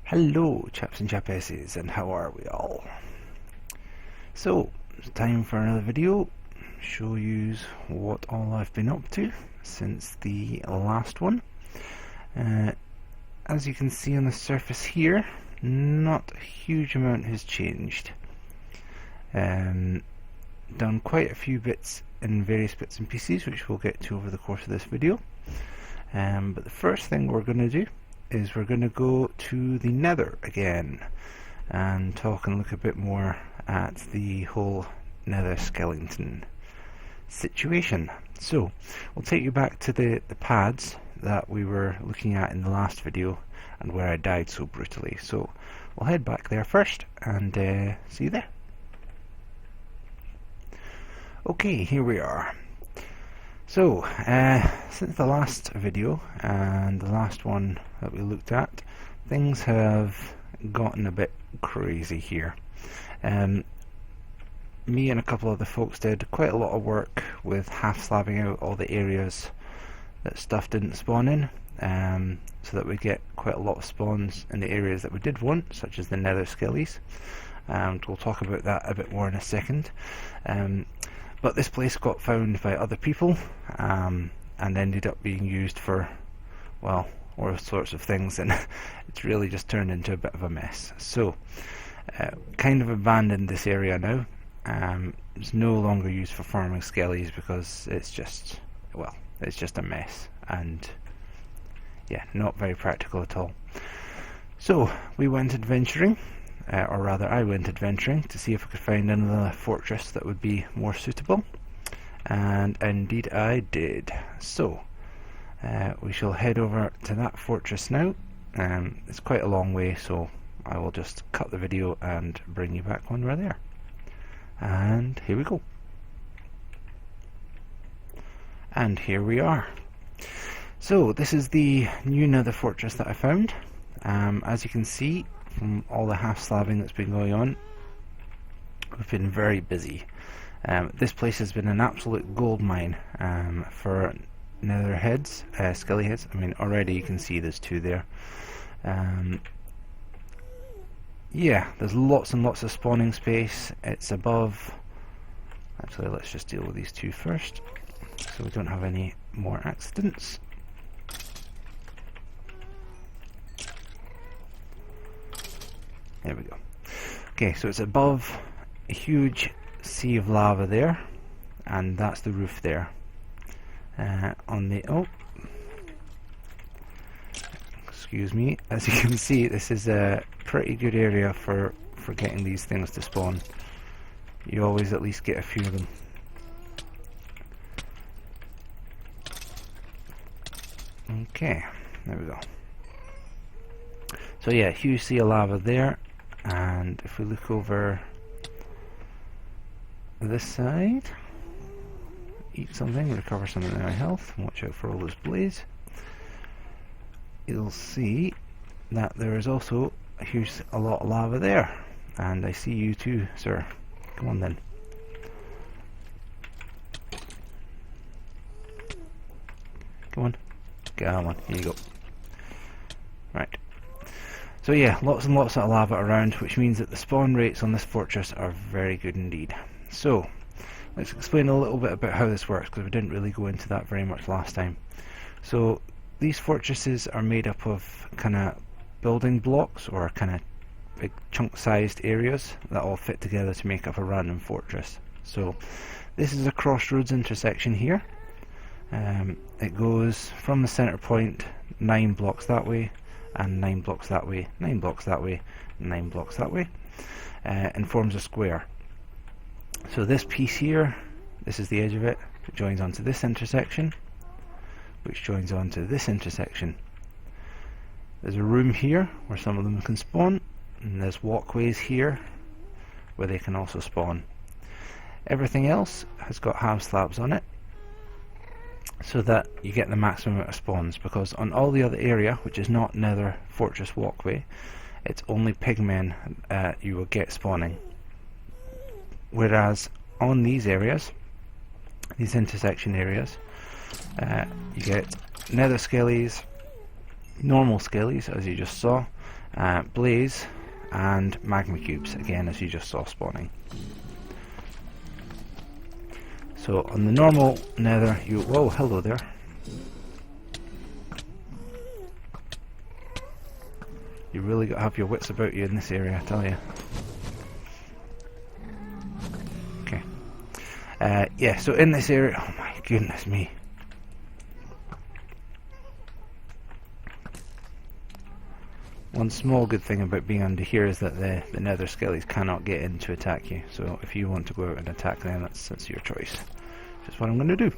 Hello chaps and chapesses, and how are we all? So, it's time for another video, show you what all I've been up to since the last one. As you can see on the surface here, not a huge amount has changed. Done quite a few bits in various bits and pieces, which we'll get to over the course of this video. But the first thing we're going to do is we're going to go to the Nether again and talk and look a bit more at the whole Nether skeleton situation. So we'll take you back to the pads that we were looking at in the last video and where I died so brutally. So we'll head back there first and see you there. Okay, here we are. So, since the last video and the last one that we looked at, things have gotten a bit crazy here. Me and a couple of the folks did quite a lot of work with half-slabbing out all the areas that stuff didn't spawn in, so that we get quite a lot of spawns in the areas that we did want, such as the Nether skellies. And we'll talk about that a bit more in a second. But this place got found by other people and ended up being used for, well, all sorts of things, and it's really just turned into a bit of a mess. So, kind of abandoned this area now. It's no longer used for farming skellies because it's just, well, it's just a mess, and yeah, not very practical at all. So, we went adventuring. Or rather I went adventuring to see if I could find another fortress that would be more suitable, and indeed I did. So we shall head over to that fortress now. It's quite a long way, so I will just cut the video and bring you back when we're there. And here we go. And here we are. So this is the new Nether fortress that I found. As you can see from all the half-slabbing that's been going on, we've been very busy. This place has been an absolute gold mine for nether heads, skelly heads. I mean, already you can see there's two there. Yeah, there's lots and lots of spawning space. It's above... Actually, let's just deal with these two first, so we don't have any more accidents. There we go. Okay, so it's above a huge sea of lava there, and that's the roof there. On the excuse me, as you can see, this is a pretty good area for getting these things to spawn. You always at least get a few of them. Okay, there we go. So yeah, huge sea of lava there. And if we look over this side, eat something, recover some of our health, watch out for all those blaze, you'll see that there is also a lot of lava there. And I see you too, sir. Come on then. Come on. Come on, here you go. Right. So yeah, lots and lots of lava around, which means that the spawn rates on this fortress are very good indeed. So, let's explain a little bit about how this works, because we didn't really go into that very much last time. So, these fortresses are made up of kind of building blocks, or kind of big chunk-sized areas that all fit together to make up a random fortress. So, this is a crossroads intersection here. It goes from the center point 9 blocks that way, and 9 blocks that way, 9 blocks that way, 9 blocks that way, and forms a square. So this piece here, this is the edge of it, it joins onto this intersection, which joins onto this intersection. There's a room here where some of them can spawn, and there's walkways here where they can also spawn. Everything else has got half slabs on it, so that you get the maximum amount of spawns, because on all the other area, which is not Nether Fortress Walkway, it's only pigmen you will get spawning. Whereas on these areas, these intersection areas, you get Nether skellies, normal skellies as you just saw, blaze, and magma cubes, again as you just saw spawning. So on the normal nether, whoa, hello there. You really got to have your wits about you in this area, I tell you. Okay. Yeah, so in this area, oh my goodness me. One small good thing about being under here is that the nether skellies cannot get in to attack you. So if you want to go out and attack them, that's your choice. Just what I'm going to do.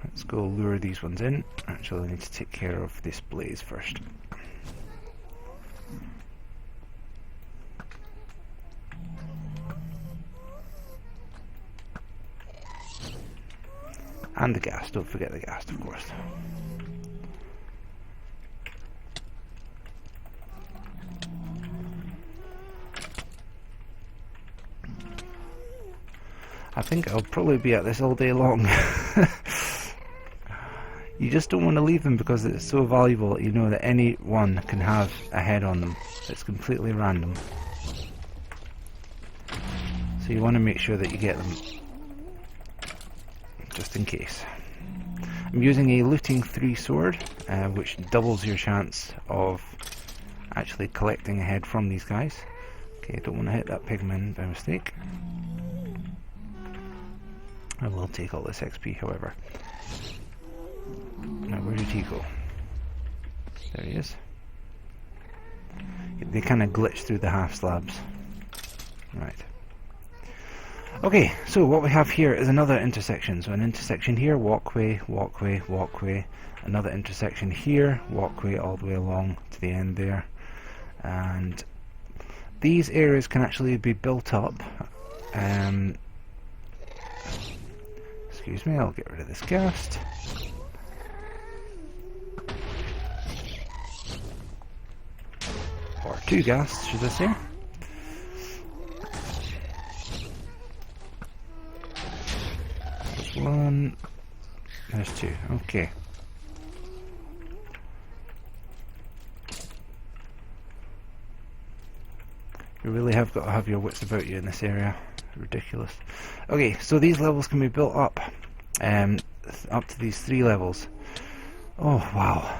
Let's go lure these ones in. Actually, I need to take care of this blaze first. And the ghast, don't forget the ghast, of course. I think I'll probably be at this all day long. You just don't want to leave them because it's so valuable. You know that any one can have a head on them. It's completely random. So you want to make sure that you get them. Just in case. I'm using a looting 3 sword, which doubles your chance of actually collecting a head from these guys. Okay, don't want to hit that pigman by mistake. I will take all this XP, however. Now, where did he go? There he is. They kind of glitch through the half slabs. Right. Okay, so what we have here is another intersection. So an intersection here, walkway, walkway, walkway. Another intersection here, walkway all the way along to the end there. And these areas can actually be built up. Excuse me, I'll get rid of this ghast. Or 2 ghasts, should I say. There's 1, there's 2, okay. You really have got to have your wits about you in this area. Ridiculous. Okay, so these levels can be built up to these 3 levels. Oh wow.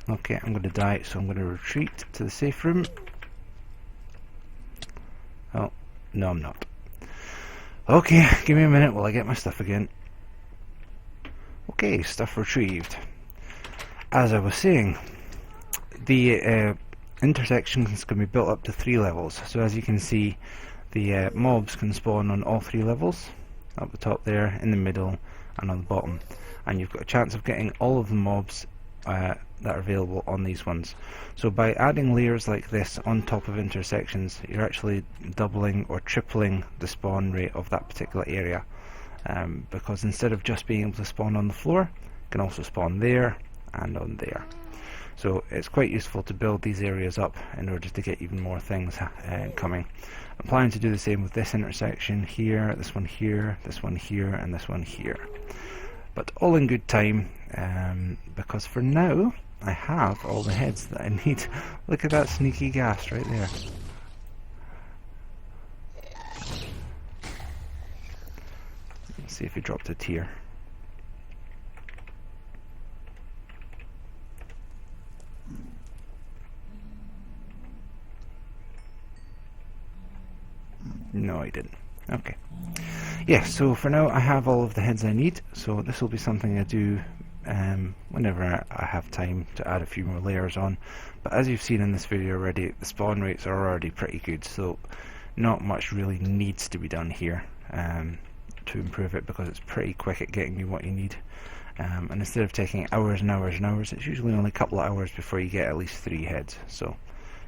Okay, I'm going to die, so I'm going to retreat to the safe room. Oh, no I'm not. Okay, give me a minute while I get my stuff again. Okay, stuff retrieved. As I was saying, the intersections can be built up to 3 levels. So as you can see, the mobs can spawn on all 3 levels. Up the top there, in the middle, and on the bottom. And you've got a chance of getting all of the mobs that are available on these ones. So by adding layers like this on top of intersections, you're actually doubling or tripling the spawn rate of that particular area. Because instead of just being able to spawn on the floor, you can also spawn there and on there. So it's quite useful to build these areas up in order to get even more things coming. I'm planning to do the same with this intersection here, this one here, this one here, and this one here. But all in good time, because for now I have all the heads that I need. Look at that sneaky ghast right there. Let's see if he dropped a tear. No, I didn't. Okay. Yeah, so for now I have all of the heads I need, so this will be something I do whenever I have time to add a few more layers on. But as you've seen in this video already, the spawn rates are already pretty good, so not much really needs to be done here to improve it, because it's pretty quick at getting you what you need. And instead of taking hours and hours and hours, it's usually only a couple of hours before you get at least 3 heads, so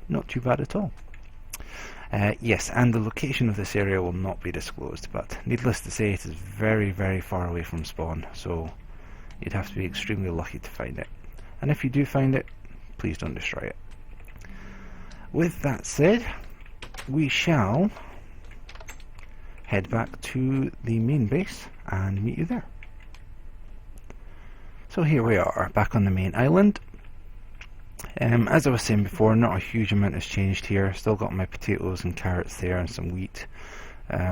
not too bad at all. Yes, and the location of this area will not be disclosed, but needless to say it is very, very far away from spawn, so you'd have to be extremely lucky to find it. And if you do find it, please don't destroy it. With that said, we shall head back to the main base and meet you there. So here we are, back on the main island. As I was saying before, not a huge amount has changed here. Still got my potatoes and carrots there and some wheat.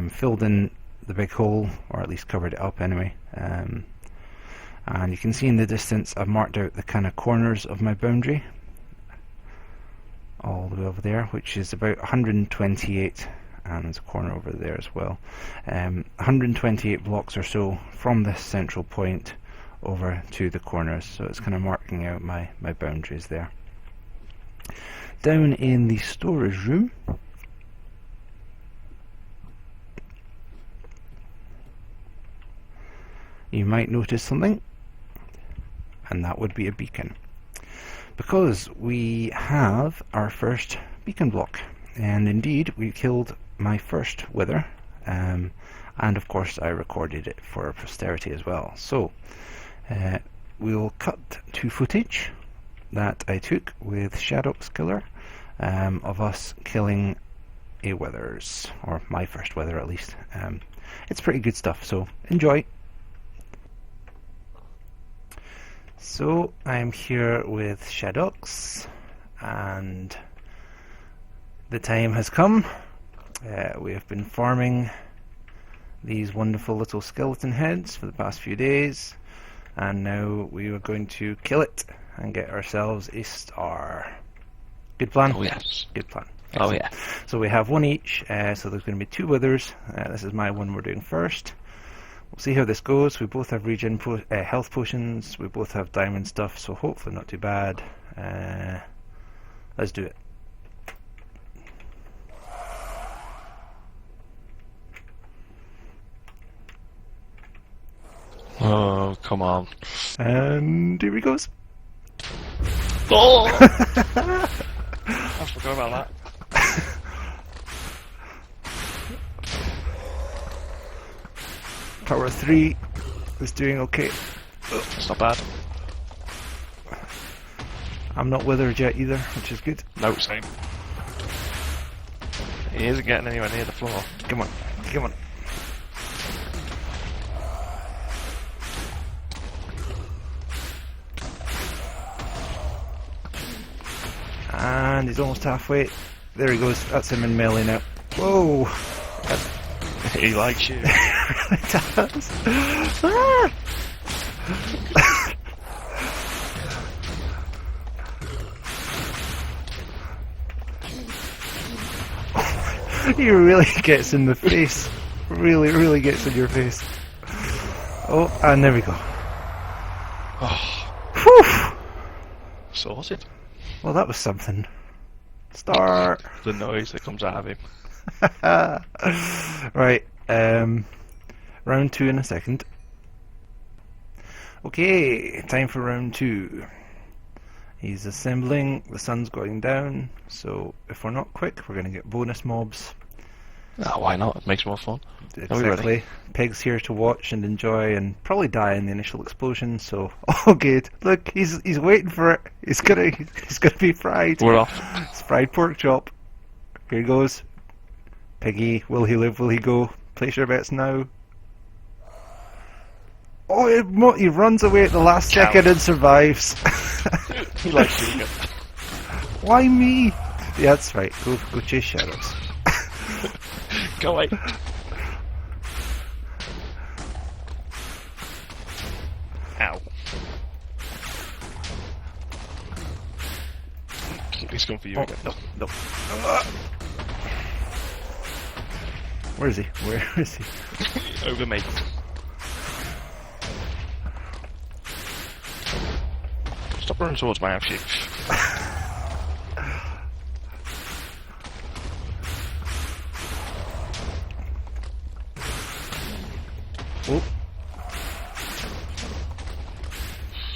Filled in the big hole, or at least covered it up anyway. And you can see in the distance I've marked out the kind of corners of my boundary. All the way over there, which is about 128, and there's a corner over there as well. 128 blocks or so from this central point over to the corners, so it's kind of marking out my boundaries there. Down in the storage room, you might notice something, and that would be a beacon, because we have our first beacon block, and indeed we killed my first wither, and of course I recorded it for posterity as well. So we'll cut to footage that I took with Shadoxkiller of us killing a withers, or my first wither at least. It's pretty good stuff, so enjoy. So I'm here with Shadox, and the time has come. We have been farming these wonderful little skeleton heads for the past few days, and now we are going to kill it and get ourselves a star. Good plan? Oh yes. Good plan. Excellent. Oh yeah. So we have one each, so there's going to be 2 withers. This is my one we're doing first. We'll see how this goes. We both have regen health potions, we both have diamond stuff, so hopefully not too bad. Let's do it. Oh, come on. And here he goes. Oh! I forgot about that. Power 3 is doing okay. It's not bad. I'm not withered yet either, which is good. No, same. He isn't getting anywhere near the floor. Come on, come on. And he's almost halfway. There he goes. That's him in melee now. Whoa! He likes you. It does. Ah! He really gets in the face. Really gets in your face. Oh, and there we go. Oh, Whew! sorted. Well, that was something. Star. The noise that comes out of him. Right, round 2 in a second. Okay, time for round 2. He's assembling, the sun's going down, so if we're not quick, we're going to get bonus mobs. Oh, why not? It makes more fun. Exactly. Peg's here to watch and enjoy, and probably die in the initial explosion. So, oh, good. Look, he's waiting for it. He's gonna be fried. We're off. It's fried pork chop. Here he goes. Peggy, will he live? Will he go? Place your bets now. Oh, he runs away at the last second and survives. He likes doing it. Why me? Yeah, that's right. Go chase shadows. Go away. Ow. He's going for you again. No. Where is he? Where is he? Over me. Stop running towards my outfit. Oh.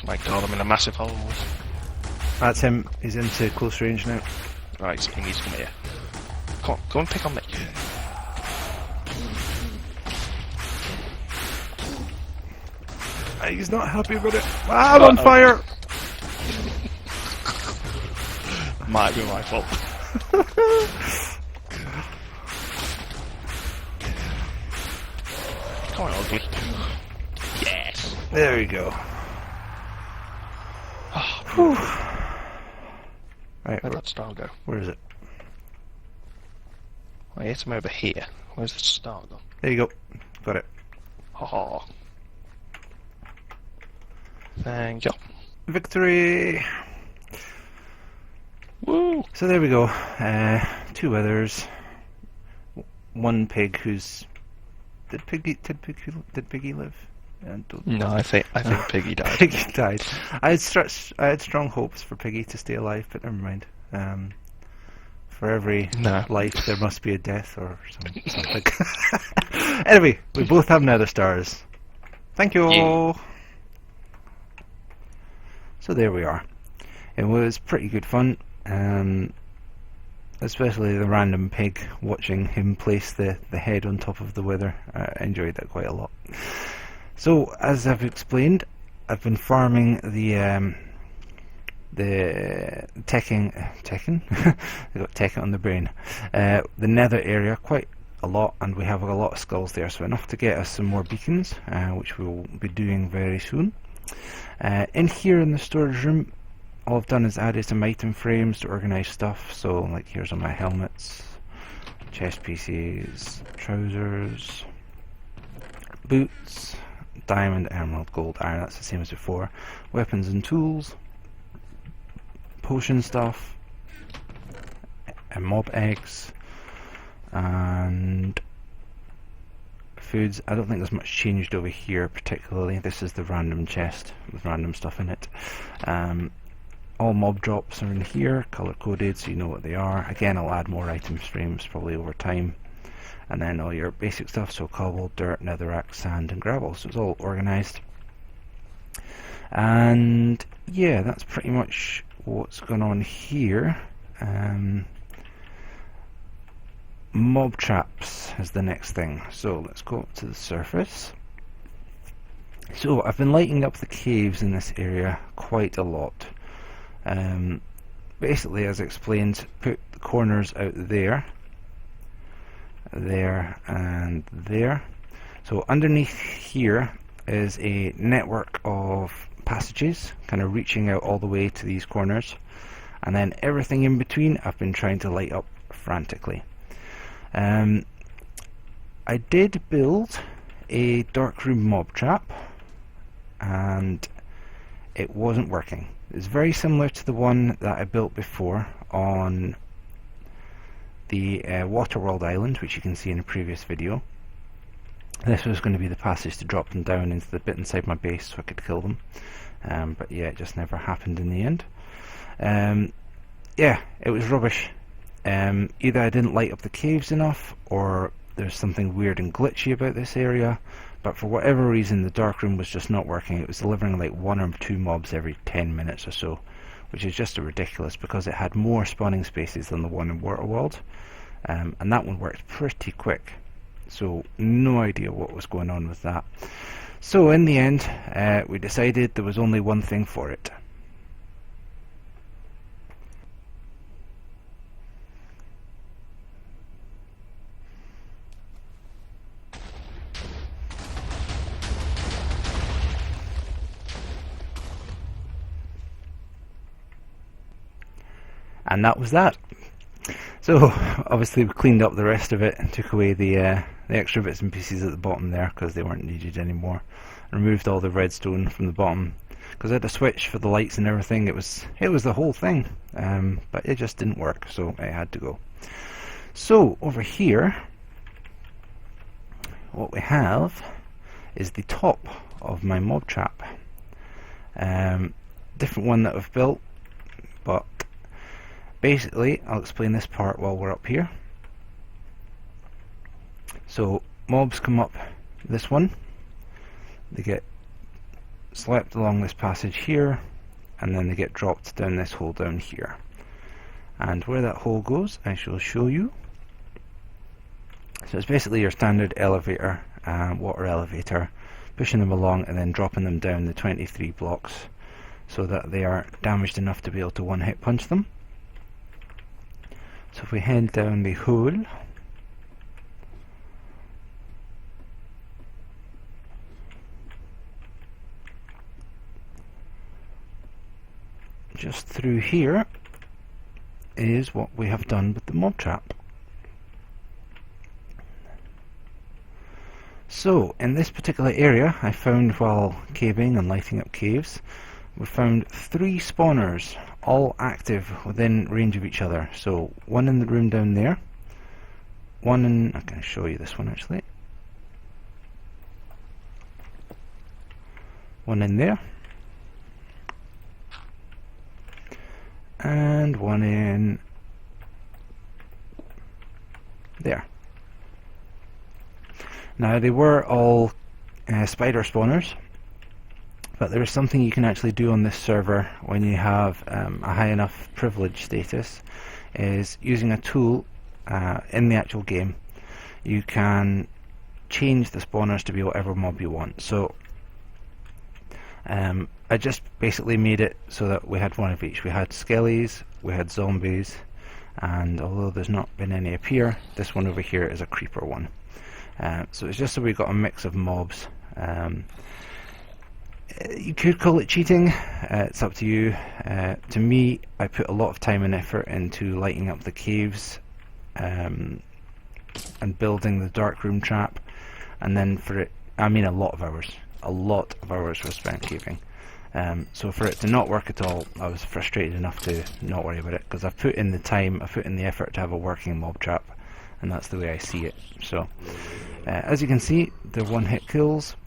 My god, I'm in a massive hole. That's him. He's into close range now. Right, so he needs to come here. Come on, go and pick on me. He's not happy with it. Ah, I'm on fire! Might be my fault. Come on, ugly. Yes. There we go. Oh, Right, where'd that star go? where is it? I hit him over here. Where's the star gone? There you go. Got it. Haha. Thank you. Victory! Woo! So there we go. 2 withers. 1 pig who's... Did Piggy live? No, I think Piggy died. Piggy died. I had strong hopes for Piggy to stay alive, but never mind. For every life, there must be a death or something. Anyway, we both have nether stars. Thank you. Yeah. So there we are. It was pretty good fun. Especially the random pig, watching him place the head on top of the wither. I enjoyed that quite a lot. So, as I've explained, I've been farming the Tekken, I got Tekken on the brain, the nether area quite a lot, and we have a lot of skulls there, so enough to get us some more beacons, which we'll be doing very soon. In here in the storage room, all I've done is added some item frames to organise stuff, so like here's all my helmets, chest pieces, trousers, boots, diamond, emerald, gold, iron, that's the same as before, weapons and tools, potion stuff, and mob eggs, and foods. I don't think there's much changed over here particularly. This is the random chest with random stuff in it. All mob drops are in here, colour coded so you know what they are. Again, I'll add more item frames probably over time. And then all your basic stuff, so cobble, dirt, netherrack, sand and gravel, so it's all organised. And yeah, that's pretty much what's going on here. Mob traps is the next thing, so let's go up to the surface. So I've been lighting up the caves in this area quite a lot. Basically, as explained, put the corners out there, and there. So underneath here is a network of passages kind of reaching out all the way to these corners, and then everything in between I've been trying to light up frantically. I did build a darkroom mob trap and it wasn't working. It's very similar to the one that I built before on the Waterworld island, which you can see in a previous video. This was going to be the passage to drop them down into the bit inside my base so I could kill them, but yeah, it just never happened in the end. Yeah, it was rubbish. Either I didn't light up the caves enough, or there's something weird and glitchy about this area, but for whatever reason the darkroom was just not working. It was delivering like 1 or 2 mobs every 10 minutes or so, which is just ridiculous because it had more spawning spaces than the one in Waterworld, and that one worked pretty quick, so no idea what was going on with that. So in the end, we decided there was only one thing for it. And that was that. So obviously we cleaned up the rest of it and took away the extra bits and pieces at the bottom there because they weren't needed anymore. Removed all the redstone from the bottom because I had a switch for the lights and everything. It was the whole thing, but it just didn't work, so it had to go. So over here, what we have is the top of my mob trap. Different one that I've built, but basically, I'll explain this part while we're up here. So, mobs come up this one, they get swept along this passage here, and then they get dropped down this hole down here. And where that hole goes, I shall show you. So it's basically your standard elevator, water elevator, pushing them along and then dropping them down the 23 blocks so that they are damaged enough to be able to one-hit punch them. So if we head down the hole, just through here is what we have done with the mob trap. So in this particular area I found while caving and lighting up caves, we found 3 spawners all active within range of each other. So one in the room down there, one in, I can show you this one actually, one in there, and one in there. Now they were all spider spawners, but there is something you can actually do on this server when you have a high enough privilege status, is using a tool in the actual game. You can change the spawners to be whatever mob you want. So I just basically made it so that we had one of each. We had skellies, we had zombies, and although there's not been any appear, this one over here is a creeper one. So it's just so we've got a mix of mobs. You could call it cheating, it's up to you. To me, I put a lot of time and effort into lighting up the caves and building the dark room trap, and then for it, I mean a lot of hours were spent caving. So for it to not work at all, I was frustrated enough to not worry about it, because I've put in the time, I've put in the effort to have a working mob trap, and that's the way I see it. So as you can see, they're one-hit kills.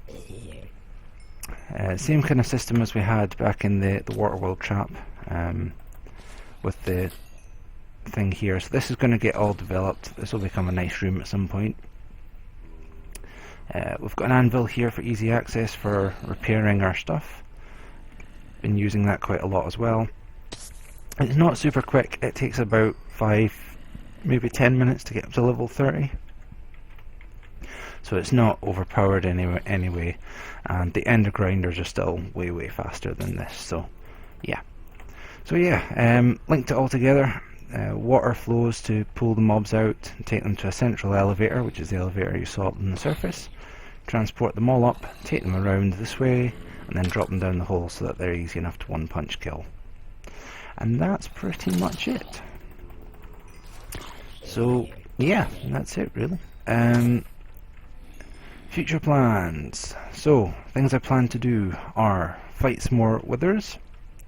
Same kind of system as we had back in the Waterworld trap, with the thing here. So this is going to get all developed. This will become a nice room at some point. We've got an anvil here for easy access for repairing our stuff. Been using that quite a lot as well. It's not super quick. It takes about 5, maybe 10 minutes to get up to level 30. So it's not overpowered anyway, and the ender grinders are still way faster than this. So yeah, linked it all together. Water flows to pull the mobs out and take them to a central elevator, which is the elevator you saw up on the surface. Transport them all up, take them around this way, and then drop them down the hole so that they're easy enough to one-punch kill. And that's pretty much it. So yeah, that's it really. Future plans. So things I plan to do are fight some more withers,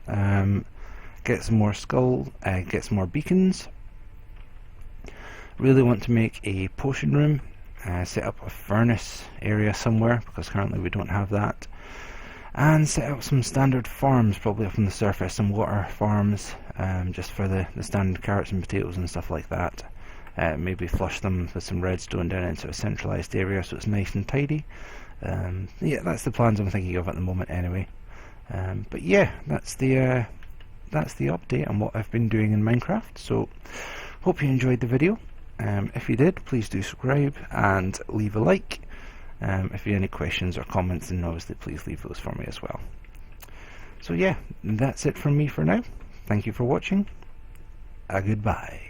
get some more get some more beacons. Really want to make a potion room, set up a furnace area somewhere, because currently we don't have that, and set up some standard farms, probably up on the surface, some water farms, just for the standard carrots and potatoes and stuff like that. Maybe flush them with some redstone down into a centralised area so it's nice and tidy. Yeah, that's the plans I'm thinking of at the moment anyway. But yeah, that's the update on what I've been doing in Minecraft. So hope you enjoyed the video. If you did, please do subscribe and leave a like. If you have any questions or comments, then obviously please leave those for me as well. So yeah, that's it from me for now. Thank you for watching. Goodbye.